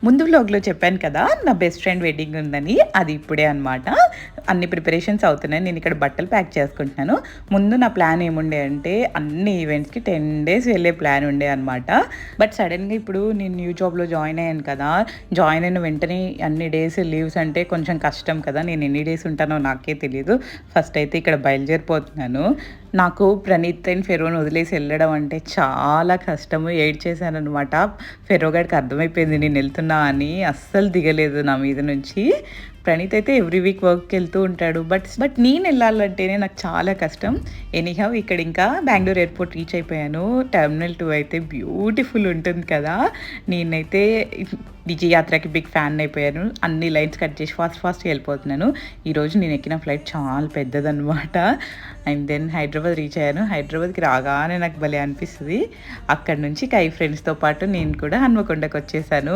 ముందు వ్లాగ్‌లో చెప్పాను కదా! నా బెస్ట్ ఫ్రెండ్ వెడ్డింగ్ ఉందని. అది ఇప్పుడే అనమాట. అన్ని ప్రిపరేషన్స్ అవుతున్నాయి. నేను ఇక్కడ బట్టలు ప్యాక్ చేసుకుంటున్నాను. ముందు నా ప్లాన్ ఏముండే అంటే అన్ని ఈవెంట్స్‌కి 10 డేస్ వెళ్ళే ప్లాన్ ఉండే అనమాట. బట్ సడెన్‌గా ఇప్పుడు నేను న్యూ జాబ్‌లో జాయిన్ అయ్యాను కదా! జాయిన్ అయిన వెంటనే అన్ని డేస్ లీవ్స్ అంటే కొంచెం కష్టం కదా! నేను ఎన్ని డేస్ ఉంటానో నాకే తెలీదు. ఫస్ట్ అయితే ఇక్కడ బయలుదేరిపోతున్నాను. నాకు ప్రణీత్ అండ్ ఫెరోని వదిలేసి వెళ్ళడం అంటే చాలా కష్టము. ఏడ్చేశాననమాట. ఫెరో గాడికి అర్థమైపోయింది నేను వెళ్తున్నా అని. అస్సలు దిగలేదు నా మీద నుంచి. ప్రణీత్ అయితే ఎవ్రీ వీక్ వర్క్‌కి వెళ్తూ ఉంటాడు. బట్ నేను వెళ్ళాలంటేనే నాకు చాలా కష్టం. ఎనీహౌ ఇక్కడ ఇంకా బెంగుళూరు ఎయిర్‌పోర్ట్ రీచ్ అయిపోయాను. టెర్మినల్ 2 అయితే బ్యూటిఫుల్ ఉంటుంది కదా! నేనైతే విజయయాత్రకి బిగ్ ఫ్యాన్ అయిపోయాను. అన్ని లైన్స్ కట్ చేసి ఫాస్ట్‌గా వెళ్ళిపోతున్నాను. ఈరోజు నేను ఎక్కిన ఫ్లైట్ చాలా పెద్దదనమాట. అండ్ దెన్ హైదరాబాద్ రీచ్ అయ్యాను. హైదరాబాద్‌కి రాగానే నాకు భలే అనిపిస్తది. అక్కడి నుంచి ఫ్రెండ్స్‌తో పాటు నేను కూడా హన్మకొండకి వచ్చేసాను.